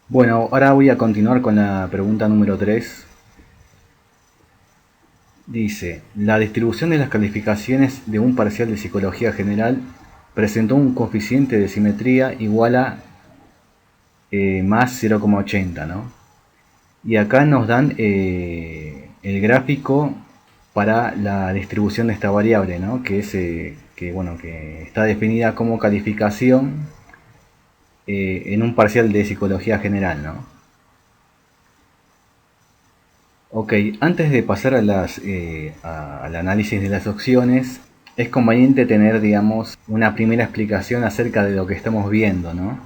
Bueno, ahora voy a continuar con la pregunta número 3. Dice, la distribución de las calificaciones de un parcial de psicología general presentó un coeficiente de simetría igual a más 0,80, ¿no? Y acá nos dan el gráfico para la distribución de esta variable, ¿no? Que es que está definida como calificación en un parcial de psicología general, ¿no? Ok, antes de pasar al análisis de las opciones, es conveniente tener, digamos, una primera explicación acerca de lo que estamos viendo, ¿no?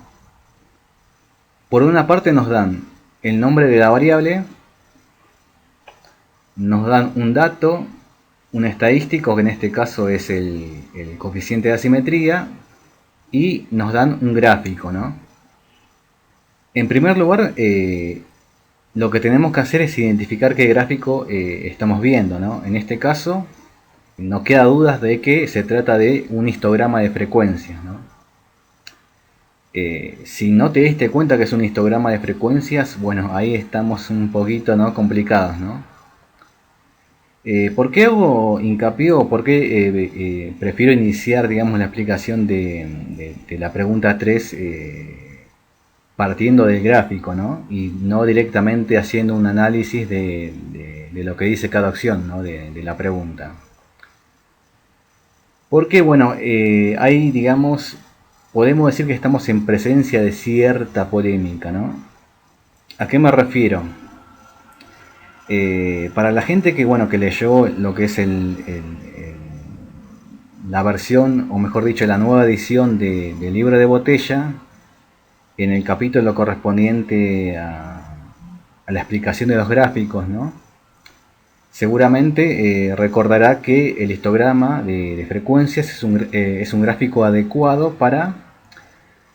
Por una parte nos dan el nombre de la variable, nos dan un dato, un estadístico, que en este caso es el coeficiente de asimetría, y nos dan un gráfico, ¿no? En primer lugar, lo que tenemos que hacer es identificar qué gráfico estamos viendo, ¿no? En este caso, no queda dudas de que se trata de un histograma de frecuencias, ¿no? Si no te diste cuenta que es un histograma de frecuencias, bueno, ahí estamos un poquito, ¿no?, complicados, ¿no? ¿Por qué hago hincapié o por qué prefiero iniciar, digamos, la explicación de la pregunta 3 partiendo del gráfico, ¿no? Y no directamente haciendo un análisis de lo que dice cada opción, ¿no?, de la pregunta. Porque, bueno, hay, digamos, podemos decir que estamos en presencia de cierta polémica, ¿no? ¿A qué me refiero? Para la gente que, bueno, que leyó lo que es la versión, o mejor dicho, la nueva edición del libro de botella, en el capítulo correspondiente a la explicación de los gráficos, ¿no? Seguramente recordará que el histograma de frecuencias es un gráfico adecuado para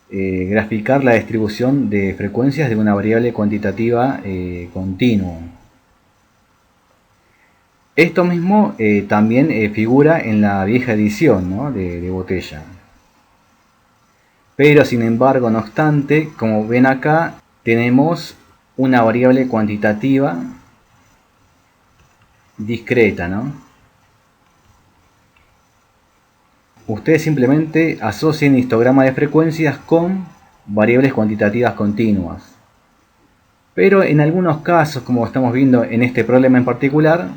graficar la distribución de frecuencias de una variable cuantitativa continua. Esto mismo también figura en la vieja edición, ¿no?, de botella. Pero sin embargo, no obstante, como ven acá, tenemos una variable cuantitativa discreta, ¿no? Ustedes simplemente asocian histograma de frecuencias con variables cuantitativas continuas. Pero en algunos casos, como estamos viendo en este problema en particular,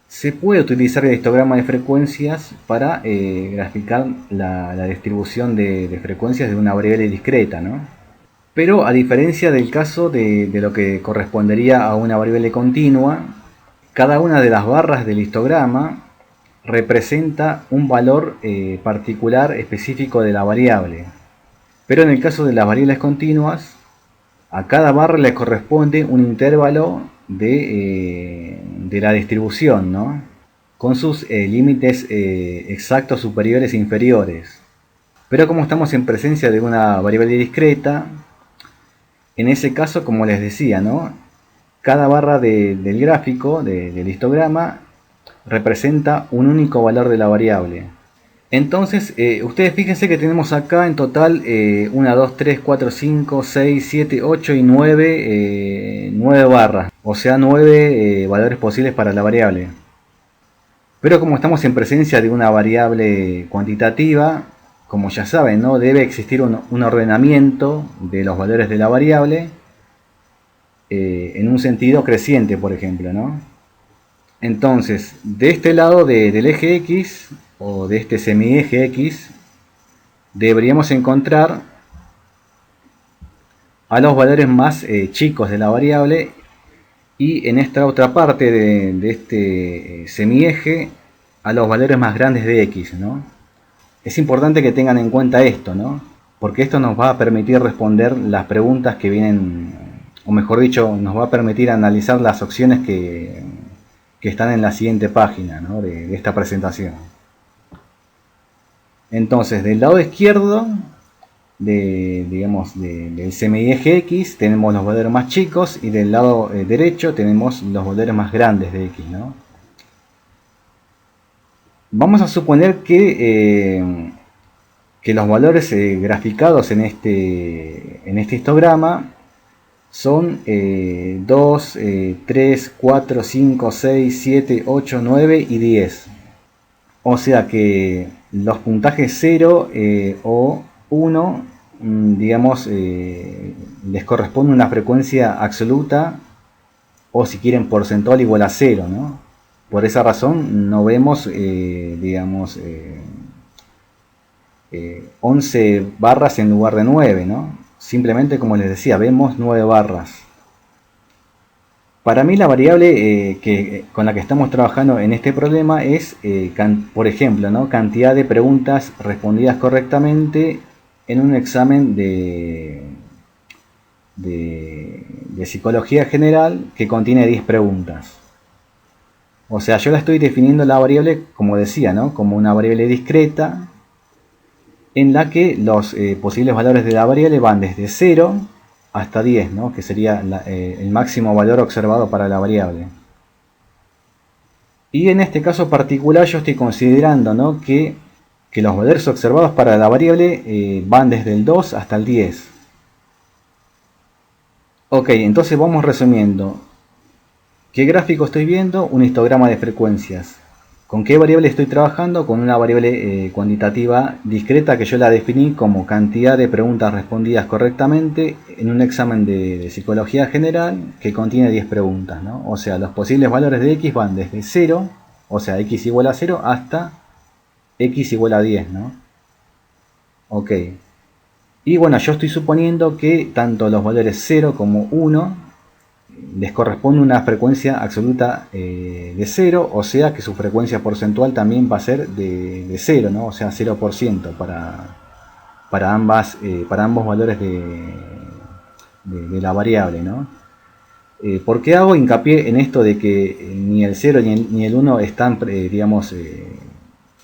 se puede utilizar el histograma de frecuencias para graficar la distribución de frecuencias de una variable discreta, ¿no? Pero a diferencia del caso de lo que correspondería a una variable continua, cada una de las barras del histograma representa un valor particular específico de la variable. Pero en el caso de las variables continuas, a cada barra le corresponde un intervalo de la distribución, ¿no?, con sus límites exactos superiores e inferiores. Pero como estamos en presencia de una variable discreta, en ese caso, como les decía, ¿no?, cada barra del gráfico, del histograma, representa un único valor de la variable. Entonces, ustedes fíjense que tenemos acá en total 1, 2, 3, 4, 5, 6, 7, 8 y 9 barras. O sea, 9 valores posibles para la variable. Pero como estamos en presencia de una variable cuantitativa, como ya saben, ¿no?, debe existir un ordenamiento de los valores de la variable en un sentido creciente, por ejemplo, ¿no? Entonces, de este lado del eje X, o de este semieje X, deberíamos encontrar a los valores más chicos de la variable, y en esta otra parte de este semieje a los valores más grandes de X, ¿no? Es importante que tengan en cuenta esto, ¿no?, porque esto nos va a permitir responder las preguntas que vienen, o mejor dicho, nos va a permitir analizar las opciones que están en la siguiente página, ¿no?, de esta presentación. Entonces, del lado izquierdo del semieje X tenemos los valores más chicos, y del lado derecho tenemos los valores más grandes de X, ¿no? Vamos a suponer que los valores graficados en este histograma son 2, 3, 4, 5, 6, 7, 8, 9 y 10. O sea que los puntajes 0 o 1, digamos, les corresponde una frecuencia absoluta o si quieren porcentual igual a 0, ¿no? Por esa razón no vemos, digamos, 11 barras en lugar de 9, ¿no? Simplemente, como les decía, vemos 9 barras. Para mí la variable con la que estamos trabajando en este problema es, por ejemplo, ¿no? Cantidad de preguntas respondidas correctamente en un examen de psicología general que contiene 10 preguntas. O sea, yo la estoy definiendo la variable, como decía, ¿no? Como una variable discreta en la que los posibles valores de la variable van desde 0 hasta 10, ¿no? Que sería el máximo valor observado para la variable. Y en este caso particular yo estoy considerando, ¿no? que los valores observados para la variable van desde el 2 hasta el 10. Ok, entonces vamos resumiendo. ¿Qué gráfico estoy viendo? Un histograma de frecuencias. ¿Con qué variable estoy trabajando? Con una variable cuantitativa discreta que yo la definí como cantidad de preguntas respondidas correctamente en un examen de psicología general que contiene 10 preguntas, ¿no? O sea, los posibles valores de x van desde 0, o sea, x igual a 0, hasta x igual a 10, ¿no? Ok. Y bueno, yo estoy suponiendo que tanto los valores 0 como 1 les corresponde una frecuencia absoluta de 0, o sea que su frecuencia porcentual también va a ser de 0, ¿no? O sea 0% para ambos valores de la variable, ¿no? ¿Por qué hago hincapié en esto de que ni el 0 ni el 1 están, digamos,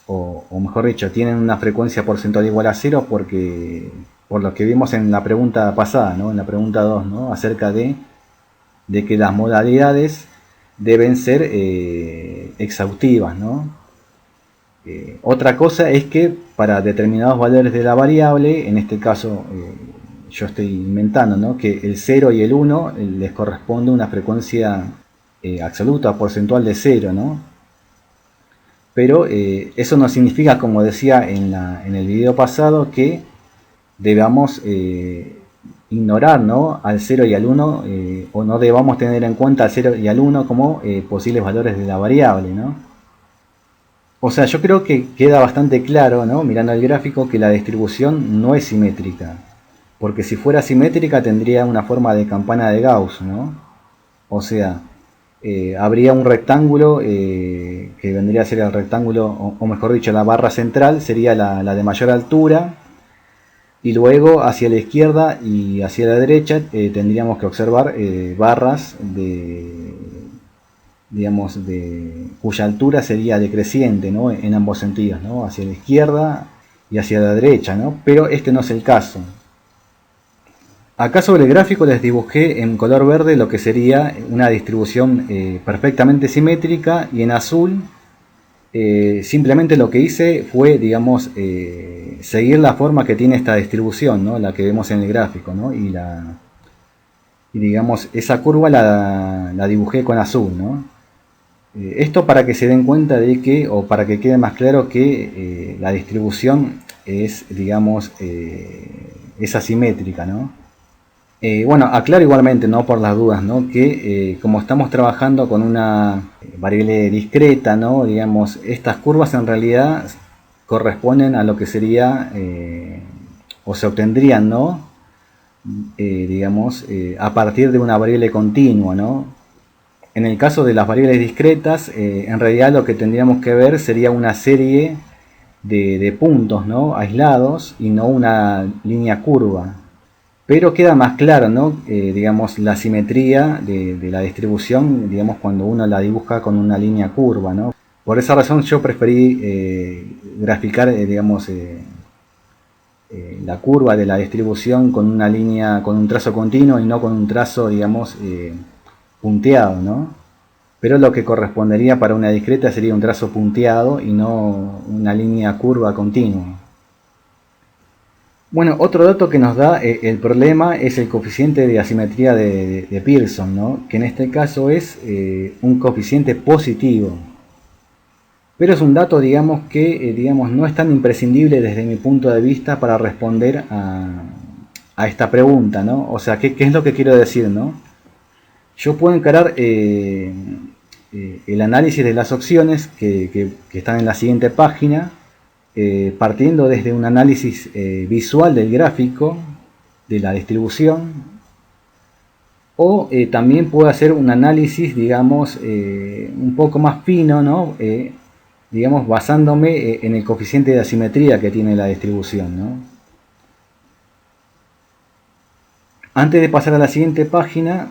o mejor dicho, tienen una frecuencia porcentual igual a 0? Porque por lo que vimos en la pregunta pasada, ¿no? En la pregunta 2, ¿no? Acerca de que las modalidades deben ser exhaustivas, ¿no? Otra cosa es que para determinados valores de la variable, en este caso yo estoy inventando, ¿no? Que el 0 y el 1 les corresponde una frecuencia absoluta, porcentual de 0, ¿no? Pero eso no significa, como decía en el video pasado, que debamos ignorar, ¿no? Al 0 y al 1, o no debamos tener en cuenta al 0 y al 1 como posibles valores de la variable, ¿no? O sea, yo creo que queda bastante claro, ¿no? Mirando el gráfico, que la distribución no es simétrica, porque si fuera simétrica tendría una forma de campana de Gauss, ¿no? O sea, habría un rectángulo que vendría a ser el rectángulo, o mejor dicho, la barra central sería la de mayor altura, y luego hacia la izquierda y hacia la derecha tendríamos que observar barras digamos, cuya altura sería decreciente, ¿no? En ambos sentidos, ¿no? Hacia la izquierda y hacia la derecha, ¿no? Pero este no es el caso. Acá sobre el gráfico les dibujé en color verde lo que sería una distribución perfectamente simétrica, y en azul simplemente lo que hice fue, digamos, seguir la forma que tiene esta distribución, ¿no? La que vemos en el gráfico, ¿no? Y digamos, esa curva la dibujé con azul, ¿no? Esto para que se den cuenta de que, o para que quede más claro que la distribución es, digamos, es asimétrica, ¿no? Bueno, aclaro igualmente, ¿no? Por las dudas, ¿no? Que como estamos trabajando con una variable discreta, ¿no? Digamos, estas curvas en realidad corresponden a lo que sería, o se obtendrían, ¿no? Digamos, a partir de una variable continua, ¿no? En el caso de las variables discretas, en realidad lo que tendríamos que ver sería una serie de puntos, ¿no? Aislados, y no una línea curva. Pero queda más claro, ¿no? Digamos, la simetría de la distribución, digamos, cuando uno la dibuja con una línea curva, ¿no? Por esa razón yo preferí graficar, digamos, la curva de la distribución con una línea, con un trazo continuo, y no con un trazo, digamos, punteado, ¿no? Pero lo que correspondería para una discreta sería un trazo punteado y no una línea curva continua. Bueno, otro dato que nos da el problema es el coeficiente de asimetría de Pearson, ¿no? Que en este caso es un coeficiente positivo. Pero es un dato, digamos, que digamos, no es tan imprescindible desde mi punto de vista para responder a esta pregunta, ¿no? O sea, ¿qué es lo que quiero decir, no? Yo puedo encarar el análisis de las opciones que están en la siguiente página, partiendo desde un análisis visual del gráfico, de la distribución, o también puedo hacer un análisis, digamos, un poco más fino, ¿no? Digamos, basándome en el coeficiente de asimetría que tiene la distribución, ¿no? Antes de pasar a la siguiente página,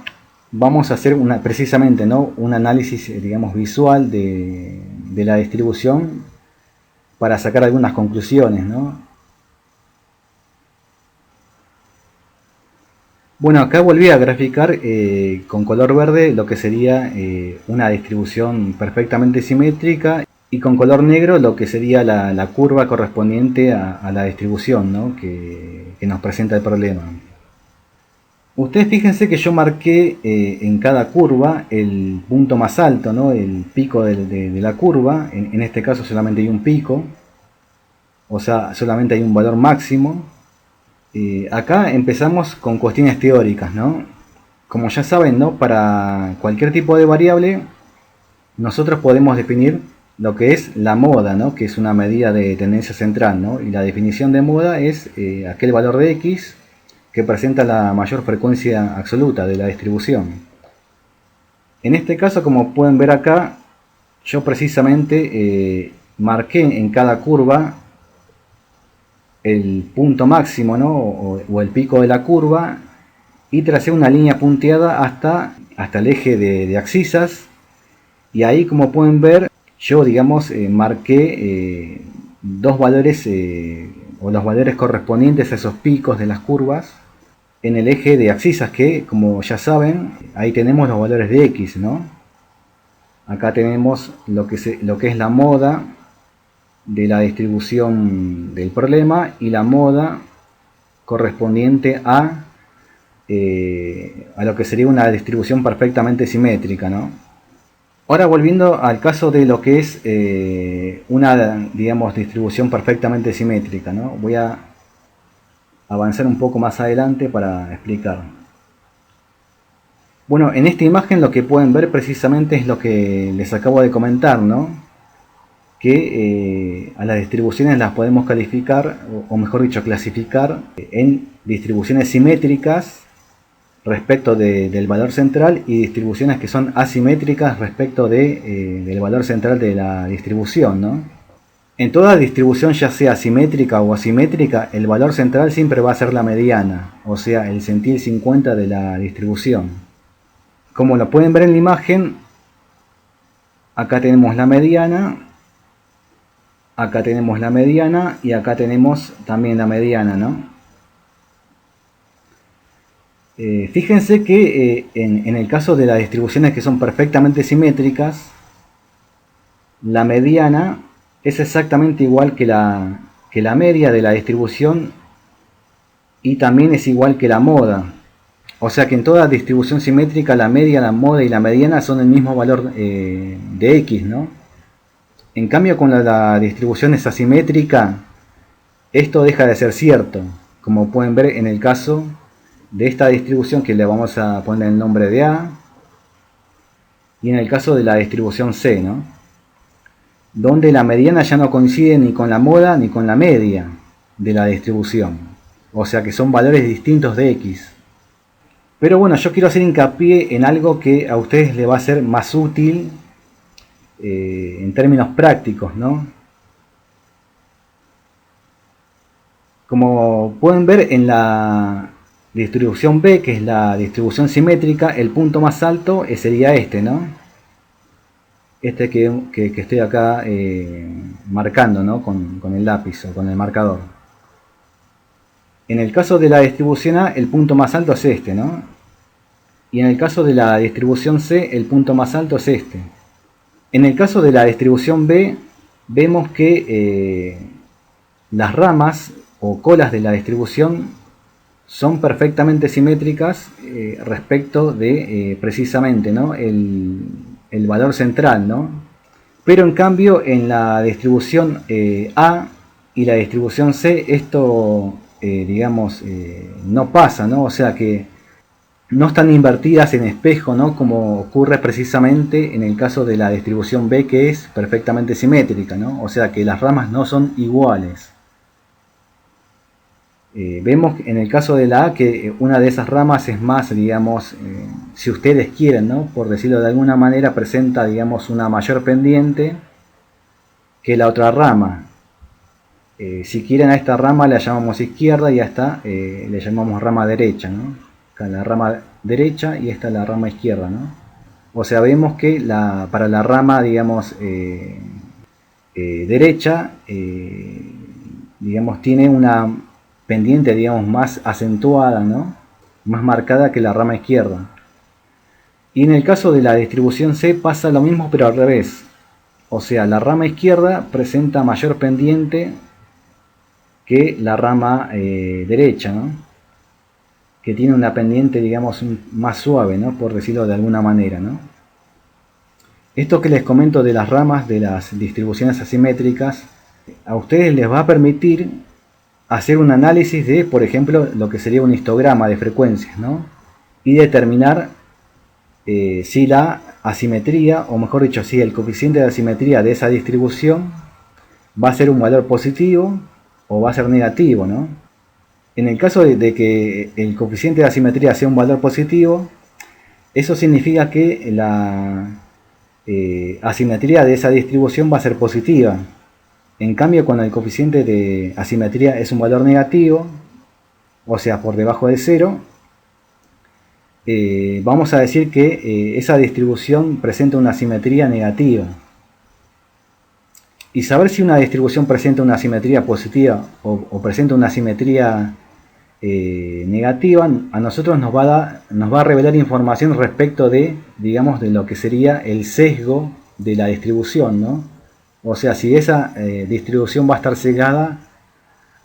vamos a hacer precisamente, ¿no? Un análisis, digamos, visual de la distribución para sacar algunas conclusiones, ¿no? Bueno, acá volví a graficar con color verde lo que sería una distribución perfectamente simétrica, y con color negro lo que sería la curva correspondiente a la distribución, ¿no? que nos presenta el problema. Ustedes fíjense que yo marqué en cada curva el punto más alto, ¿no? El pico de la curva. En este caso solamente hay un pico, o sea, solamente hay un valor máximo. Acá empezamos con cuestiones teóricas, ¿no? Como ya saben, ¿no? Para cualquier tipo de variable, nosotros podemos definir lo que es la moda, ¿no? Que es una medida de tendencia central, ¿no? Y la definición de moda es aquel valor de x que presenta la mayor frecuencia absoluta de la distribución. En este caso, como pueden ver acá, yo precisamente marqué en cada curva el punto máximo, ¿no? o el pico de la curva, y tracé una línea punteada hasta el eje de abscisas, y ahí, como pueden ver, yo, digamos, marqué dos valores o los valores correspondientes a esos picos de las curvas en el eje de abscisas, que, como ya saben, ahí tenemos los valores de x, ¿no? Acá tenemos lo que es la moda de la distribución del problema y la moda correspondiente a lo que sería una distribución perfectamente simétrica, ¿no? Ahora, volviendo al caso de lo que es una, digamos, distribución perfectamente simétrica, ¿no? Voy a avanzar un poco más adelante para explicar. Bueno, en esta imagen lo que pueden ver precisamente es lo que les acabo de comentar, ¿no? Que a las distribuciones las podemos calificar, o mejor dicho, clasificar en distribuciones simétricas respecto del valor central y distribuciones que son asimétricas respecto del valor central de la distribución, ¿no? En toda distribución, ya sea simétrica o asimétrica, el valor central siempre va a ser la mediana, o sea, el centil 50 de la distribución. Como lo pueden ver en la imagen, acá tenemos la mediana, acá tenemos la mediana y acá tenemos también la mediana, ¿no? Fíjense que en el caso de las distribuciones que son perfectamente simétricas, la mediana es exactamente igual que la media de la distribución, y también es igual que la moda. O sea que en toda distribución simétrica la media, la moda y la mediana son el mismo valor de x, ¿no? En cambio, cuando la distribución es asimétrica, esto deja de ser cierto, como pueden ver en el caso de esta distribución, que le vamos a poner el nombre de A, y en el caso de la distribución C, ¿no? Donde la mediana ya no coincide ni con la moda ni con la media de la distribución, o sea que son valores distintos de x. Pero bueno, yo quiero hacer hincapié en algo que a ustedes les va a ser más útil en términos prácticos, ¿no? Como pueden ver en la distribución B, que es la distribución simétrica, el punto más alto sería este, ¿no? Este que estoy acá marcando, ¿no? Con el lápiz o con el marcador. En el caso de la distribución A, el punto más alto es este, ¿no? Y en el caso de la distribución C, el punto más alto es este. En el caso de la distribución B, vemos que las ramas o colas de la distribución son perfectamente simétricas respecto de precisamente, ¿no?, el valor central, ¿no? Pero en cambio en la distribución A y la distribución C esto digamos no pasa, ¿no? O sea que no están invertidas en espejo, ¿no?, como ocurre precisamente en el caso de la distribución B, que es perfectamente simétrica, ¿no? O sea que las ramas no son iguales. Vemos en el caso de la A que una de esas ramas es más, digamos, si ustedes quieren, ¿no?, por decirlo de alguna manera, presenta, digamos, una mayor pendiente que la otra rama. Si quieren, a esta rama la llamamos izquierda y a esta le llamamos rama derecha, ¿no? Acá la rama derecha y esta la rama izquierda, ¿no? O sea, vemos que para la rama, digamos, derecha, digamos, tiene una pendiente, digamos, más acentuada, ¿no?, más marcada que la rama izquierda. Y en el caso de la distribución C pasa lo mismo, pero al revés. O sea, la rama izquierda presenta mayor pendiente que la rama derecha, ¿no?, que tiene una pendiente, digamos, más suave, ¿no?, por decirlo de alguna manera, ¿no? Esto que les comento de las ramas de las distribuciones asimétricas, a ustedes les va a permitir hacer un análisis de, por ejemplo, lo que sería un histograma de frecuencias, ¿no?, y determinar si la asimetría, o mejor dicho, si el coeficiente de asimetría de esa distribución va a ser un valor positivo o va a ser negativo, ¿no? En el caso de que el coeficiente de asimetría sea un valor positivo, eso significa que la asimetría de esa distribución va a ser positiva. En cambio, cuando el coeficiente de asimetría es un valor negativo, o sea, por debajo de 0, vamos a decir que esa distribución presenta una asimetría negativa. Y saber si una distribución presenta una asimetría positiva o presenta una asimetría negativa, a nosotros nos va a revelar información respecto de, digamos, de lo que sería el sesgo de la distribución, ¿no? O sea, si esa distribución va a estar sesgada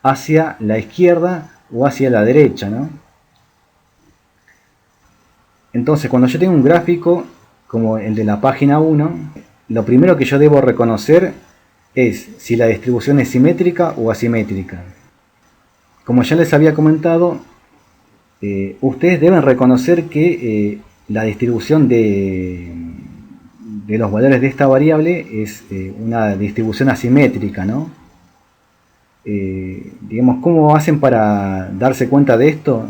hacia la izquierda o hacia la derecha, ¿no? Entonces, cuando yo tengo un gráfico como el de la página 1, lo primero que yo debo reconocer es si la distribución es simétrica o asimétrica. Como ya les había comentado, ustedes deben reconocer que la distribución de los valores de esta variable es una distribución asimétrica, ¿no? Digamos, ¿cómo hacen para darse cuenta de esto?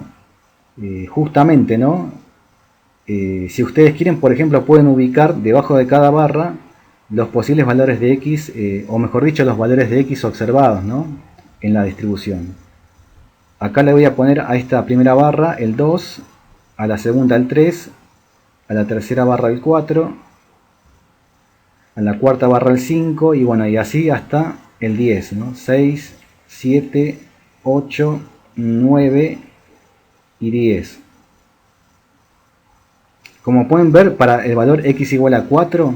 Justamente, ¿no? Si ustedes quieren, por ejemplo, pueden ubicar debajo de cada barra los posibles valores de x, o mejor dicho, los valores de x observados, ¿no?, en la distribución. Acá le voy a poner a esta primera barra el 2, a la segunda el 3, a la tercera barra el 4, a la cuarta barra el 5, y bueno, y así hasta el 10, ¿no? 6, 7, 8, 9 y 10. Como pueden ver, para el valor x igual a 4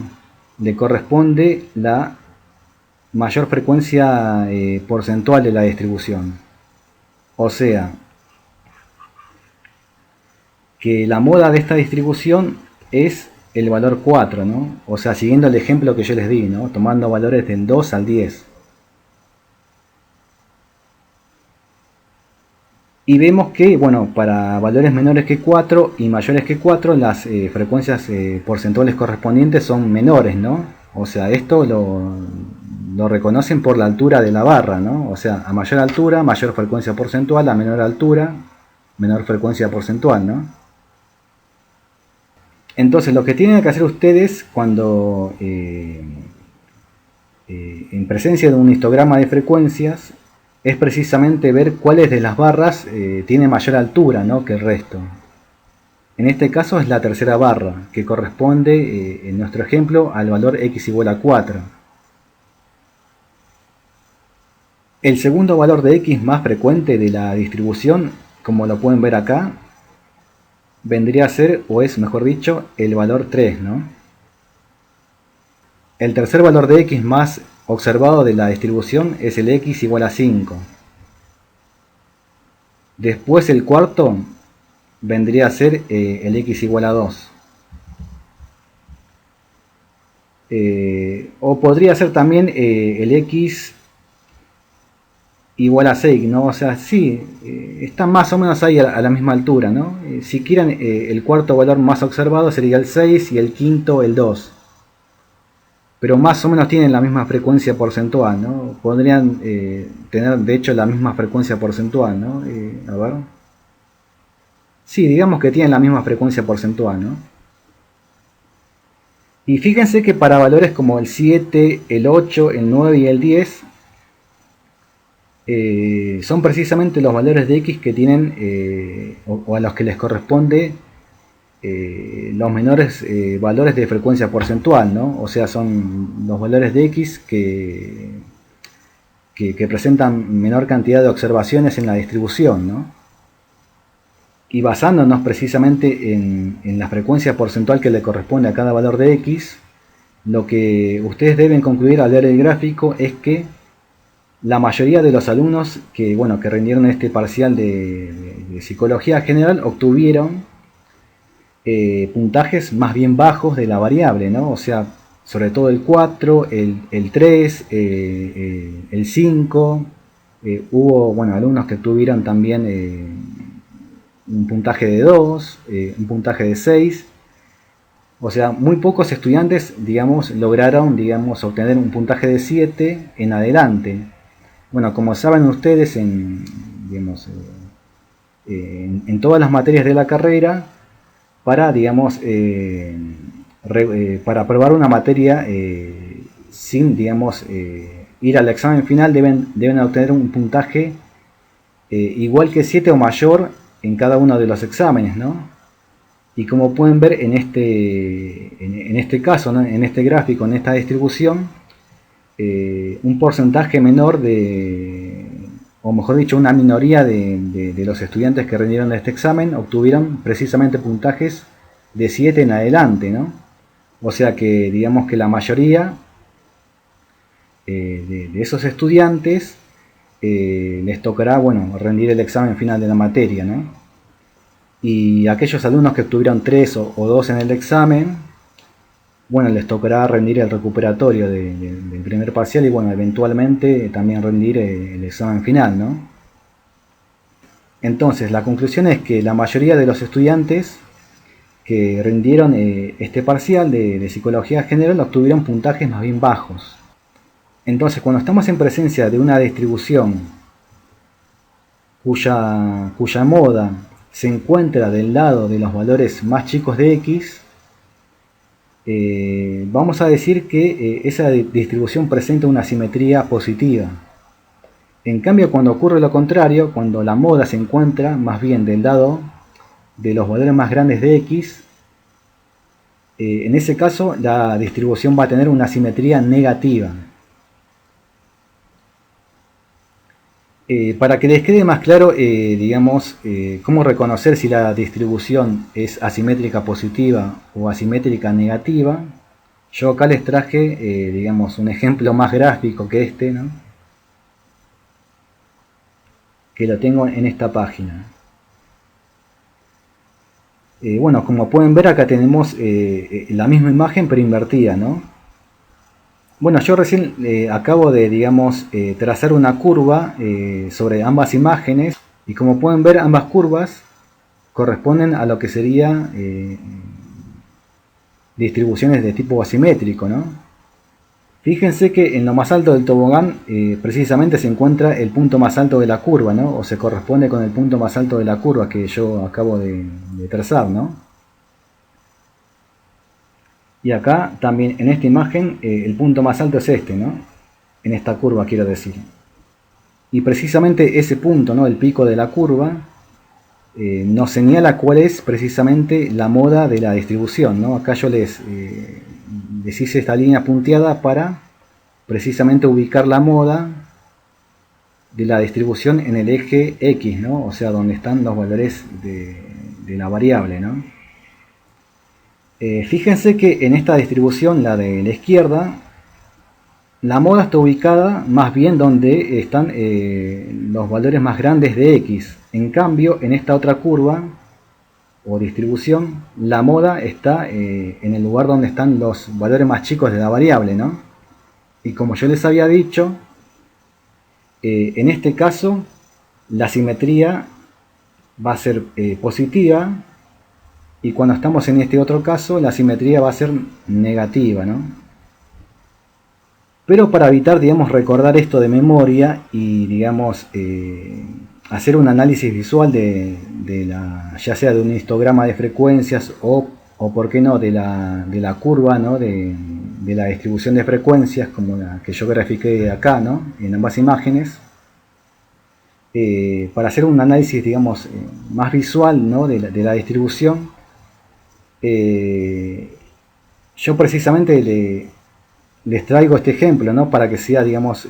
le corresponde la mayor frecuencia porcentual de la distribución. O sea, que la moda de esta distribución es el valor 4, ¿no? O sea, siguiendo el ejemplo que yo les di, ¿no?, tomando valores del 2 al 10. Y vemos que, bueno, para valores menores que 4 y mayores que 4, las frecuencias porcentuales correspondientes son menores, ¿no? O sea, esto lo reconocen por la altura de la barra, ¿no? O sea, a mayor altura, mayor frecuencia porcentual; a menor altura, menor frecuencia porcentual, ¿no? Entonces, lo que tienen que hacer ustedes cuando, en presencia de un histograma de frecuencias, es precisamente ver cuáles de las barras tiene mayor altura, ¿no?, que el resto. En este caso es la tercera barra, que corresponde, en nuestro ejemplo, al valor x igual a 4. El segundo valor de x más frecuente de la distribución, como lo pueden ver acá, vendría a ser, o es mejor dicho, el valor 3, ¿no? El tercer valor de x más observado de la distribución es el x igual a 5. Después el cuarto vendría a ser el x igual a 2. O podría ser también el x igual a 6, ¿no? O sea, sí, están más o menos ahí a la misma altura, ¿no? Si quieren, el cuarto valor más observado sería el 6 y el quinto el 2. Pero más o menos tienen la misma frecuencia porcentual, ¿no? Podrían tener, de hecho, la misma frecuencia porcentual, ¿no? A ver. Sí, digamos que tienen la misma frecuencia porcentual, ¿no? Y fíjense que para valores como el 7, el 8, el 9 y el 10, son precisamente los valores de x que tienen, o a los que les corresponde los menores valores de frecuencia porcentual, ¿no? O sea, son los valores de x que presentan menor cantidad de observaciones en la distribución, ¿no? Y basándonos precisamente en la frecuencia porcentual que le corresponde a cada valor de x, lo que ustedes deben concluir al ver el gráfico es que la mayoría de los alumnos que rindieron este parcial de psicología general obtuvieron puntajes más bien bajos de la variable, ¿no? O sea, sobre todo el 4, el 3, el 5. Hubo alumnos que tuvieron también un puntaje de 2, un puntaje de 6. O sea, muy pocos estudiantes, digamos, lograron, digamos, obtener un puntaje de 7 en adelante. Bueno, como saben ustedes, digamos, en todas las materias de la carrera, para, digamos, para aprobar una materia sin, digamos, ir al examen final, deben obtener un puntaje igual que 7 o mayor en cada uno de los exámenes, ¿no? Y como pueden ver en este caso, ¿no? En este gráfico, en esta distribución, un porcentaje menor o mejor dicho, una minoría de los estudiantes que rindieron este examen obtuvieron precisamente puntajes de 7 en adelante, ¿no? O sea que digamos que la mayoría de esos estudiantes les tocará, rendir el examen final de la materia, ¿no? Y aquellos alumnos que obtuvieron 3 o 2 en el examen, les tocará rendir el recuperatorio del primer parcial y eventualmente también rendir el examen final, ¿no? Entonces, la conclusión es que la mayoría de los estudiantes que rindieron este parcial de psicología general obtuvieron puntajes más bien bajos. Entonces, cuando estamos en presencia de una distribución cuya moda se encuentra del lado de los valores más chicos de x, vamos a decir que esa distribución presenta una simetría positiva. En cambio, cuando ocurre lo contrario, cuando la moda se encuentra más bien del lado de los valores más grandes de x, en ese caso la distribución va a tener una simetría negativa. Para que les quede más claro, digamos, cómo reconocer si la distribución es asimétrica positiva o asimétrica negativa, yo acá les traje, digamos, un ejemplo más gráfico que este, ¿no? Que lo tengo en esta página. Como pueden ver, acá tenemos la misma imagen pero invertida, ¿no? Yo recién acabo de, digamos, trazar una curva sobre ambas imágenes y como pueden ver, ambas curvas corresponden a lo que sería distribuciones de tipo asimétrico, ¿no? Fíjense que en lo más alto del tobogán precisamente se encuentra el punto más alto de la curva, ¿no? O se corresponde con el punto más alto de la curva que yo acabo de trazar, ¿no? Y acá también en esta imagen el punto más alto es este, ¿no? En esta curva quiero decir. Y precisamente ese punto, ¿no? El pico de la curva, nos señala cuál es precisamente la moda de la distribución, ¿no? Acá yo les hice esta línea punteada para precisamente ubicar la moda de la distribución en el eje X, ¿no? O sea, donde están los valores de la variable, ¿no? Fíjense que en esta distribución, la de la izquierda, La moda está ubicada más bien donde están los valores más grandes de x. En cambio, en esta otra curva o distribución, la moda está en el lugar donde están los valores más chicos de la variable, ¿no? Y como yo les había dicho, en este caso la simetría va a ser positiva, y cuando estamos en este otro caso la simetría va a ser negativa, ¿no? Pero para evitar, digamos, recordar esto de memoria y, digamos, hacer un análisis visual ya sea de un histograma de frecuencias o por qué no, de la curva, ¿no? de la distribución de frecuencias, como la que yo grafiqué acá, ¿no? En ambas imágenes, para hacer un análisis, digamos, más visual, ¿no? de la distribución, yo precisamente les traigo este ejemplo, ¿no? Para que sea, digamos,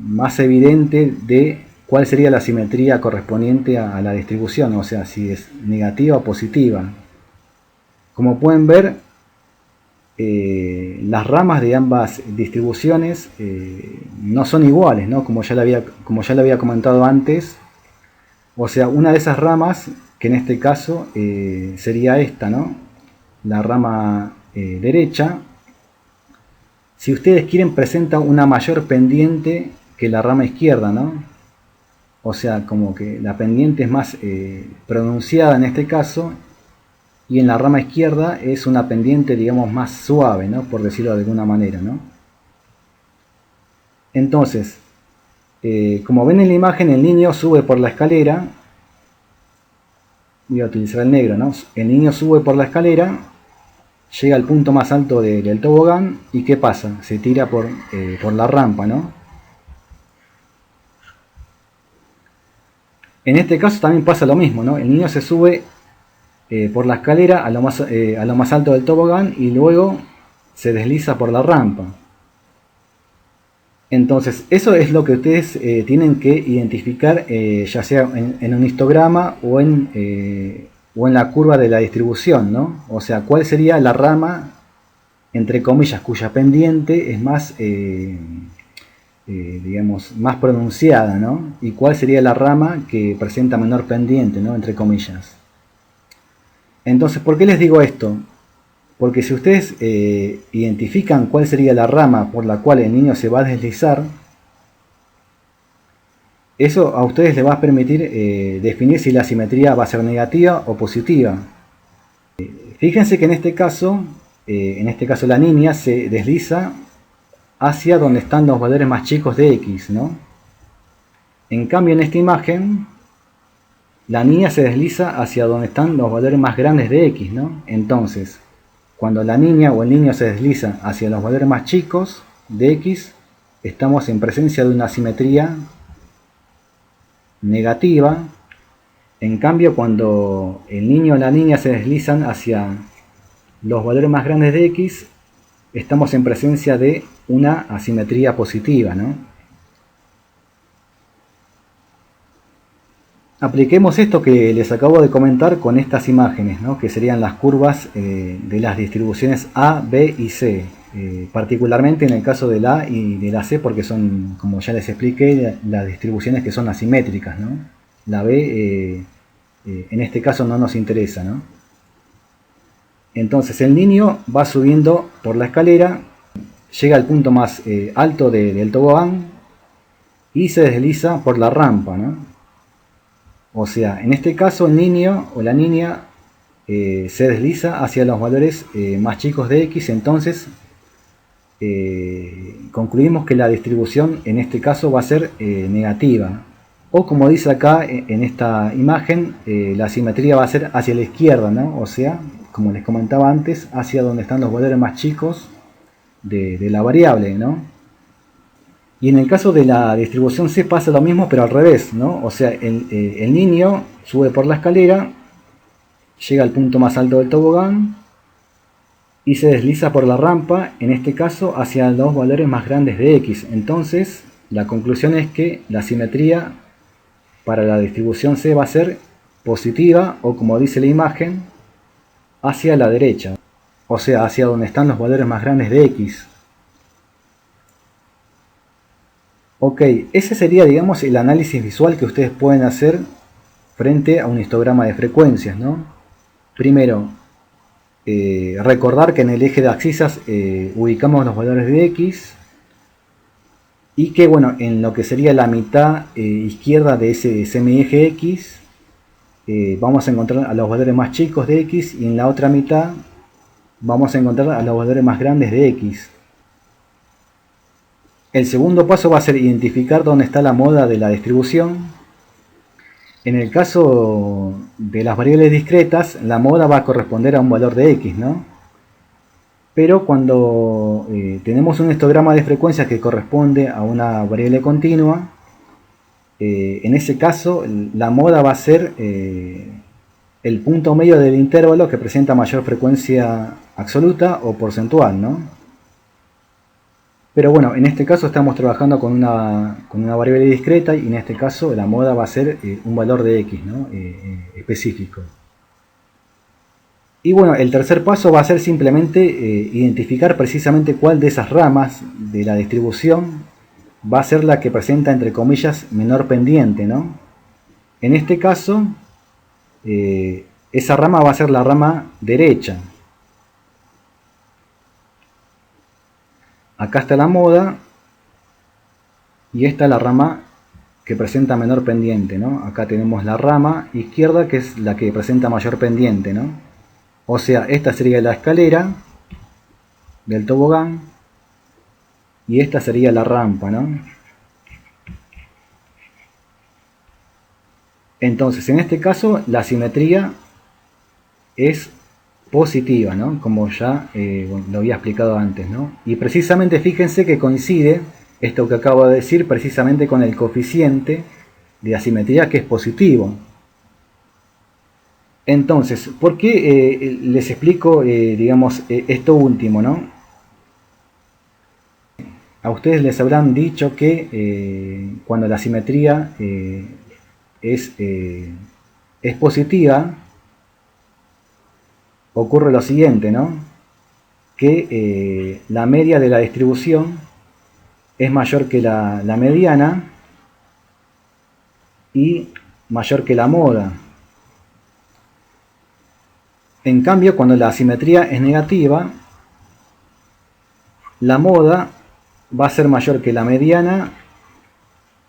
más evidente de cuál sería la simetría correspondiente a la distribución, o sea, si es negativa o positiva. Como pueden ver, las ramas de ambas distribuciones no son iguales, ¿no? Como ya le había comentado antes. O sea, una de esas ramas, que en este caso sería esta, ¿no? La rama derecha, si ustedes quieren, presenta una mayor pendiente que la rama izquierda, ¿no? O sea, como que la pendiente es más pronunciada en este caso, y en la rama izquierda es una pendiente, digamos, más suave, ¿no? Por decirlo de alguna manera, ¿no? Entonces, como ven en la imagen, el niño sube por la escalera. Voy a utilizar el negro, ¿no? El niño sube por la escalera, llega al punto más alto del tobogán, y ¿qué pasa? Se tira por la rampa, ¿no? En este caso también pasa lo mismo, ¿no? El niño se sube por la escalera a lo más alto del tobogán y luego se desliza por la rampa. Entonces, eso es lo que ustedes tienen que identificar, ya sea en un histograma o en la curva de la distribución, ¿no? O sea, cuál sería la rama, entre comillas, cuya pendiente es más, digamos, más pronunciada, ¿no? Y cuál sería la rama que presenta menor pendiente, ¿no? Entre comillas. Entonces, ¿por qué les digo esto? Porque si ustedes identifican cuál sería la rama por la cual el niño se va a deslizar, eso a ustedes les va a permitir definir si la simetría va a ser negativa o positiva. Fíjense que en este caso la niña se desliza hacia donde están los valores más chicos de x, ¿no? En cambio, en esta imagen, la niña se desliza hacia donde están los valores más grandes de x, ¿no? Entonces, cuando la niña o el niño se desliza hacia los valores más chicos de x, estamos en presencia de una simetría negativa. En cambio, cuando el niño o la niña se deslizan hacia los valores más grandes de x, estamos en presencia de una asimetría positiva, ¿no? Apliquemos esto que les acabo de comentar con estas imágenes, ¿no? Que serían las curvas de las distribuciones A, B y C. Particularmente en el caso de la A y de la C, porque son, como ya les expliqué, las distribuciones que son asimétricas, ¿no? La B en este caso no nos interesa, ¿no? Entonces el niño va subiendo por la escalera, llega al punto más alto del tobogán y se desliza por la rampa, ¿no? O sea, en este caso el niño o la niña se desliza hacia los valores más chicos de x. Entonces concluimos que la distribución en este caso va a ser negativa. O como dice acá en esta imagen, la simetría va a ser hacia la izquierda, ¿no? O sea, como les comentaba antes, hacia donde están los valores más chicos de la variable, ¿no? Y en el caso de la distribución C pasa lo mismo, pero al revés, ¿no? O sea, el niño sube por la escalera, llega al punto más alto del tobogán y se desliza por la rampa, en este caso hacia los valores más grandes de x. Entonces, la conclusión es que la simetría para la distribución C va a ser positiva, o como dice la imagen, hacia la derecha, o sea, hacia donde están los valores más grandes de x. Ok, ese sería, digamos, el análisis visual que ustedes pueden hacer frente a un histograma de frecuencias, ¿no? Primero, recordar que en el eje de abscisas ubicamos los valores de X y que, bueno, en lo que sería la mitad izquierda de ese semieje X vamos a encontrar a los valores más chicos de X y en la otra mitad vamos a encontrar a los valores más grandes de X. El segundo paso va a ser identificar dónde está la moda de la distribución. En el caso de las variables discretas, la moda va a corresponder a un valor de X, ¿no? Pero cuando tenemos un histograma de frecuencias que corresponde a una variable continua, en ese caso la moda va a ser el punto medio del intervalo que presenta mayor frecuencia absoluta o porcentual, ¿no? Pero bueno, en este caso estamos trabajando con una variable discreta y en este caso la moda va a ser un valor de X, ¿no? Específico. Y bueno, el tercer paso va a ser simplemente identificar precisamente cuál de esas ramas de la distribución va a ser la que presenta, entre comillas, menor pendiente, ¿no? En este caso, esa rama va a ser la rama derecha. Acá está la moda y esta es la rama que presenta menor pendiente, ¿no? Acá tenemos la rama izquierda que es la que presenta mayor pendiente, ¿no? O sea, esta sería la escalera del tobogán y esta sería la rampa, ¿no? Entonces, en este caso, la simetría es positiva, ¿no? Como ya lo había explicado antes, ¿no? Y precisamente fíjense que coincide esto que acabo de decir precisamente con el coeficiente de asimetría que es positivo. Entonces, ¿por qué les explico, digamos, esto último, ¿no? A ustedes les habrán dicho que cuando la simetría es positiva, ocurre lo siguiente, ¿no? Que la media de la distribución es mayor que la mediana y mayor que la moda. En cambio, cuando la asimetría es negativa, la moda va a ser mayor que la mediana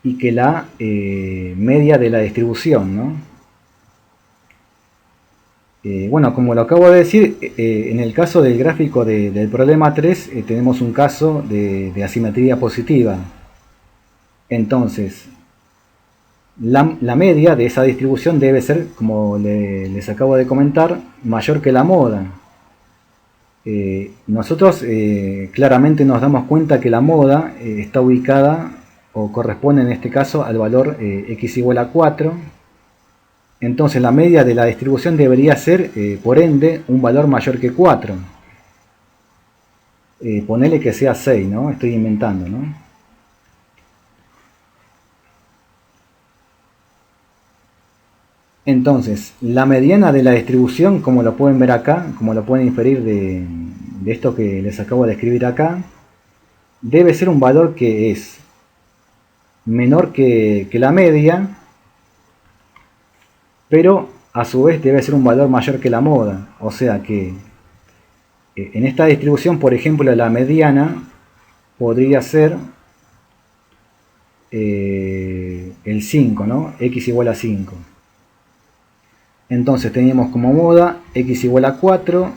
y que la media de la distribución, ¿no? Bueno, como lo acabo de decir, en el caso del gráfico del problema 3 tenemos un caso de asimetría positiva. Entonces, la media de esa distribución debe ser, como les acabo de comentar, mayor que la moda. Nosotros claramente nos damos cuenta que la moda está ubicada o corresponde en este caso al valor x igual a 4. Entonces la media de la distribución debería ser, por ende, un valor mayor que 4. Ponele que sea 6, ¿no? Estoy inventando, ¿no? Entonces, la mediana de la distribución, como lo pueden ver acá, como lo pueden inferir de esto que les acabo de escribir acá, debe ser un valor que es menor que la media, pero a su vez debe ser un valor mayor que la moda. O sea que en esta distribución, por ejemplo, la mediana podría ser el 5, ¿no? X igual a 5. Entonces teníamos como moda x igual a 4,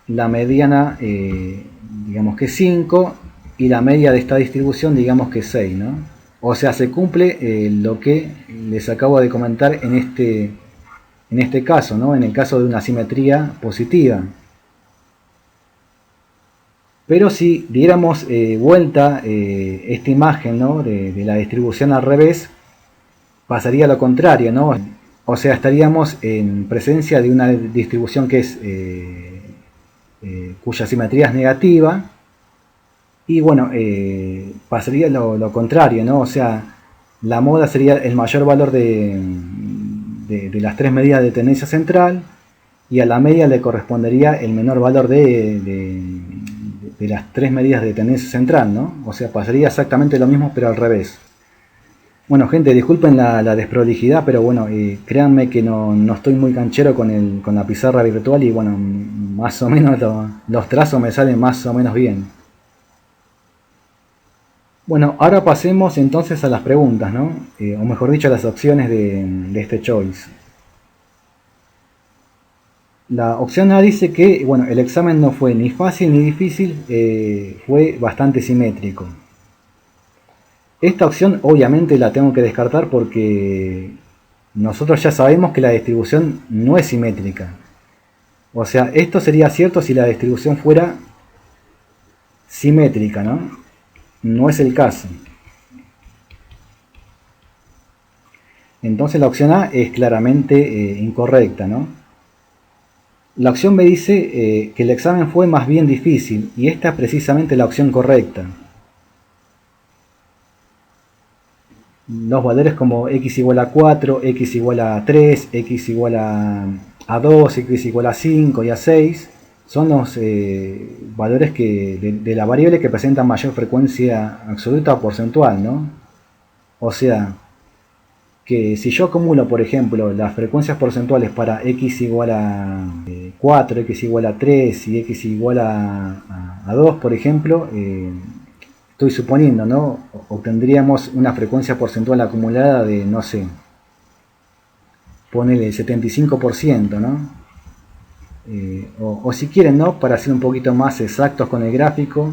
la mediana digamos que 5 y la media de esta distribución digamos que 6, ¿no? O sea, se cumple lo que les acabo de comentar en este caso, ¿no? En el caso de una simetría positiva. Pero si diéramos vuelta esta imagen, ¿no? de la distribución al revés, pasaría lo contrario, ¿no? O sea, estaríamos en presencia de una distribución que es cuya simetría es negativa. Y bueno, pasaría lo contrario, ¿no? O sea, la moda sería el mayor valor de las tres medidas de tendencia central y a la media le correspondería el menor valor de las tres medidas de tendencia central, ¿no? O sea, pasaría exactamente lo mismo, pero al revés. Bueno, gente, disculpen la desprolijidad, pero bueno, créanme que no estoy muy canchero con la pizarra virtual y bueno, más o menos los trazos me salen más o menos bien. Bueno, ahora pasemos entonces a las preguntas, ¿no? O mejor dicho, a las opciones de este choice. La opción A dice que, bueno, el examen no fue ni fácil ni difícil, fue bastante simétrico. Esta opción obviamente la tengo que descartar porque nosotros ya sabemos que la distribución no es simétrica. O sea, esto sería cierto si la distribución fuera simétrica, ¿no? No es el caso. Entonces la opción A es claramente incorrecta, ¿no? La opción B dice que el examen fue más bien difícil y esta es precisamente la opción correcta. Los valores como x igual a 4, x igual a 3, x igual a 2, x igual a 5 y a 6 son los valores de la variable que presentan mayor frecuencia absoluta o porcentual, ¿no? O sea, que si yo acumulo, por ejemplo, las frecuencias porcentuales para x igual a 4, x igual a 3 y x igual a 2, por ejemplo, estoy suponiendo, ¿no? Obtendríamos una frecuencia porcentual acumulada de, no sé, ponele el 75%, ¿no? O si quieren, ¿no? Para ser un poquito más exactos con el gráfico,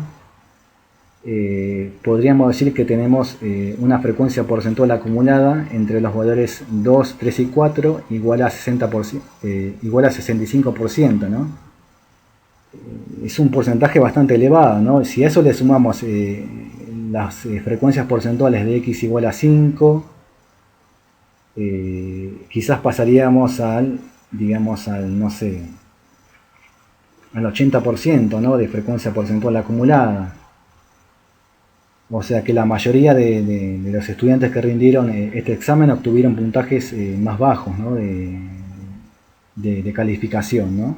podríamos decir que tenemos una frecuencia porcentual acumulada entre los valores 2, 3 y 4 igual a 60%, igual a 65%, ¿no? Es un porcentaje bastante elevado, ¿no? Si a eso le sumamos las frecuencias porcentuales de x igual a 5, quizás pasaríamos digamos, no sé, al 80%, ¿no? De frecuencia porcentual acumulada. O sea que la mayoría de los estudiantes que rindieron este examen obtuvieron puntajes más bajos, ¿no? de calificación, ¿no?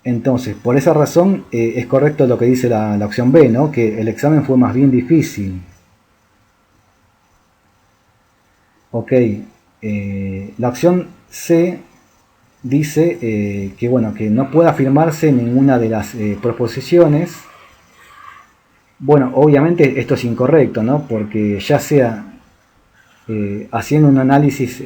Entonces, por esa razón es correcto lo que dice la opción B, ¿no? Que el examen fue más bien difícil. Ok, la opción C dice que, bueno, que no puede afirmarse ninguna de las proposiciones. Bueno, obviamente esto es incorrecto, ¿no? Porque ya sea haciendo un análisis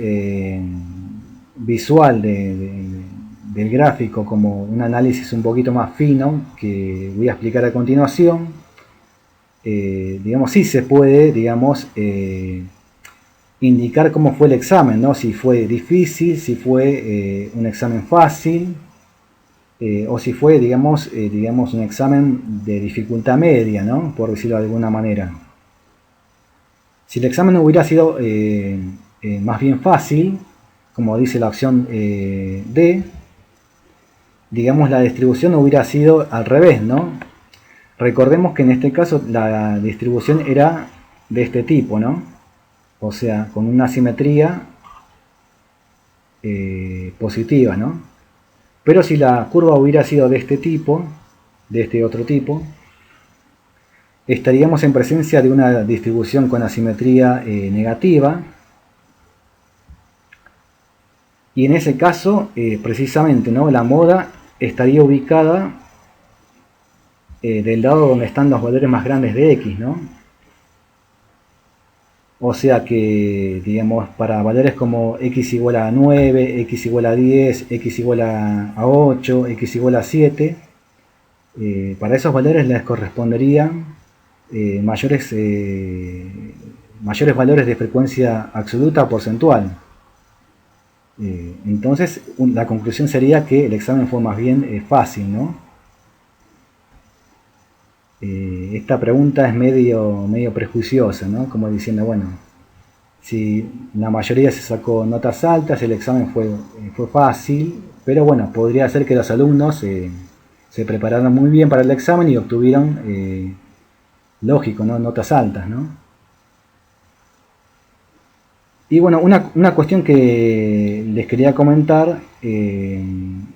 visual del gráfico como un análisis un poquito más fino que voy a explicar a continuación, digamos, sí se puede, digamos, indicar cómo fue el examen, ¿no? Si fue difícil, si fue un examen fácil, o si fue, digamos, un examen de dificultad media, ¿no? Por decirlo de alguna manera. Si el examen hubiera sido más bien fácil, como dice la opción D, digamos, la distribución hubiera sido al revés, ¿no? Recordemos que en este caso la distribución era de este tipo, ¿no? O sea, con una simetría positiva, ¿no? Pero si la curva hubiera sido de este tipo, de este otro tipo, estaríamos en presencia de una distribución con asimetría negativa. Y en ese caso, precisamente, ¿no? La moda estaría ubicada del lado donde están los valores más grandes de x, ¿no? O sea que, digamos, para valores como x igual a 9, x igual a 10, x igual a 8, x igual a 7, para esos valores les corresponderían mayores valores de frecuencia absoluta o porcentual. Entonces, la conclusión sería que el examen fue más bien fácil, ¿no? Esta pregunta es medio prejuiciosa, ¿no? Como diciendo, bueno, si la mayoría se sacó notas altas, el examen fue fácil, pero bueno, podría ser que los alumnos se prepararon muy bien para el examen y obtuvieron, lógico, ¿no? Notas altas, ¿no? Y bueno, una cuestión que les quería comentar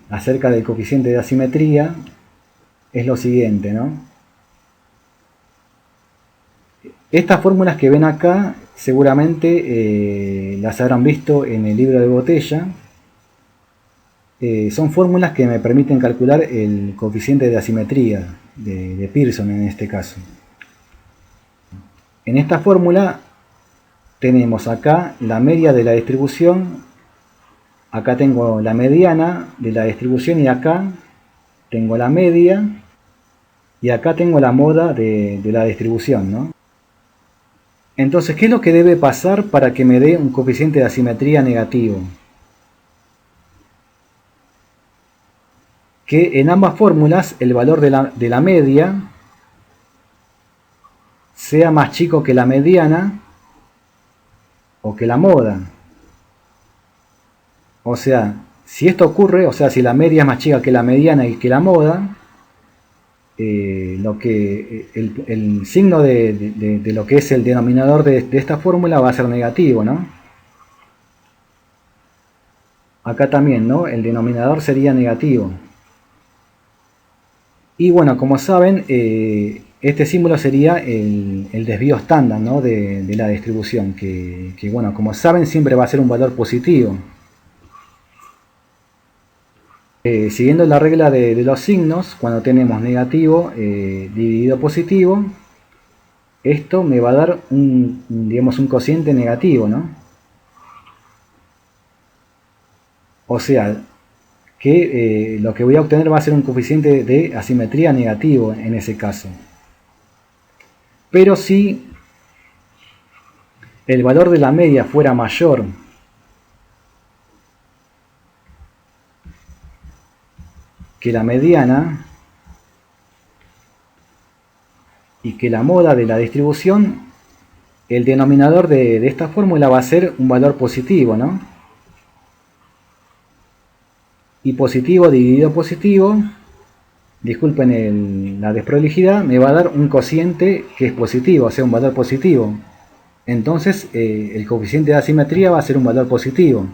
acerca del coeficiente de asimetría es lo siguiente, ¿no? Estas fórmulas que ven acá seguramente las habrán visto en el libro de botella. Son fórmulas que me permiten calcular el coeficiente de asimetría de Pearson en este caso. En esta fórmula tenemos acá la media de la distribución, acá tengo la mediana de la distribución y acá tengo la media y acá tengo la moda de la distribución, ¿no? Entonces, ¿qué es lo que debe pasar para que me dé un coeficiente de asimetría negativo? Que en ambas fórmulas el valor de la media sea más chico que la mediana o que la moda. O sea, si esto ocurre, o sea, si la media es más chica que la mediana y que la moda, el signo de lo que es el denominador de esta fórmula va a ser negativo, ¿no? Acá también, ¿no? El denominador sería negativo. Y bueno, como saben, este símbolo sería el desvío estándar, ¿no? de la distribución, que bueno, como saben, siempre va a ser un valor positivo. Siguiendo la regla de los signos, cuando tenemos negativo dividido positivo, esto me va a dar digamos, un cociente negativo, ¿no? O sea, que lo que voy a obtener va a ser un coeficiente de asimetría negativo en ese caso. Pero si el valor de la media fuera mayor que la mediana y que la moda de la distribución, el denominador de esta fórmula va a ser un valor positivo, ¿no? Y positivo dividido positivo, disculpen la desprolijidad, me va a dar un cociente que es positivo, o sea, un valor positivo. Entonces, el coeficiente de asimetría va a ser un valor positivo.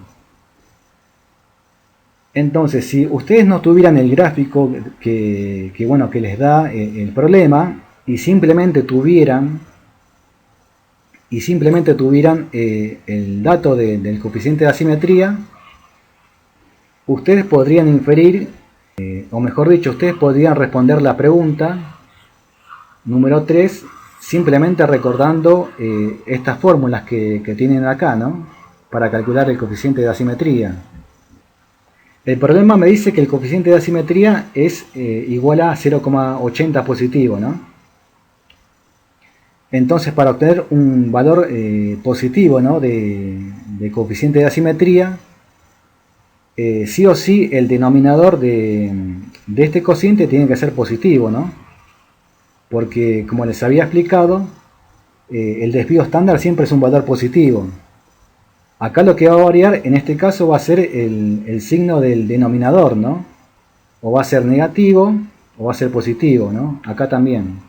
Entonces, si ustedes no tuvieran el gráfico que les da el problema y simplemente tuvieran el dato del coeficiente de asimetría, ustedes podrían inferir, o mejor dicho, ustedes podrían responder la pregunta número 3 simplemente recordando estas fórmulas que tienen acá, ¿no? Para calcular el coeficiente de asimetría. El problema me dice que el coeficiente de asimetría es igual a 0,80 positivo, ¿no? Entonces, para obtener un valor positivo, ¿no? de coeficiente de asimetría, sí o sí el denominador de este cociente tiene que ser positivo, ¿no? Porque, como les había explicado, el desvío estándar siempre es un valor positivo. Acá lo que va a variar en este caso va a ser el signo del denominador, ¿no? O va a ser negativo o va a ser positivo, ¿no? Acá también.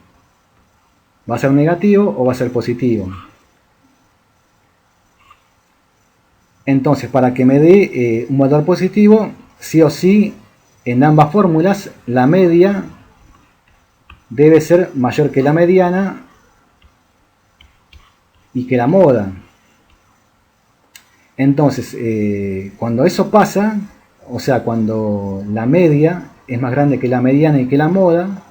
¿Va a ser negativo o va a ser positivo? Entonces, para que me dé un valor positivo, sí o sí, en ambas fórmulas, la media debe ser mayor que la mediana y que la moda. Entonces, cuando eso pasa, o sea, cuando la media es más grande que la mediana y que la moda,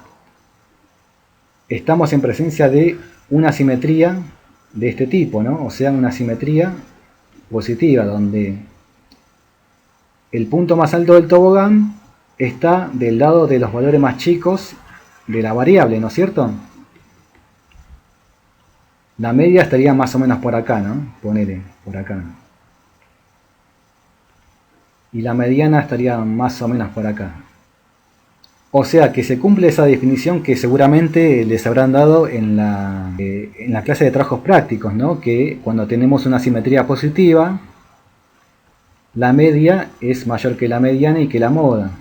estamos en presencia de una asimetría de este tipo, ¿no? O sea, una asimetría positiva, donde el punto más alto del tobogán está del lado de los valores más chicos de la variable, ¿no es cierto? La media estaría más o menos por acá, ¿no? Ponele, por acá. Y la mediana estaría más o menos por acá. O sea que se cumple esa definición que seguramente les habrán dado en la clase de trabajos prácticos, ¿no? Que cuando tenemos una simetría positiva, la media es mayor que la mediana y que la moda.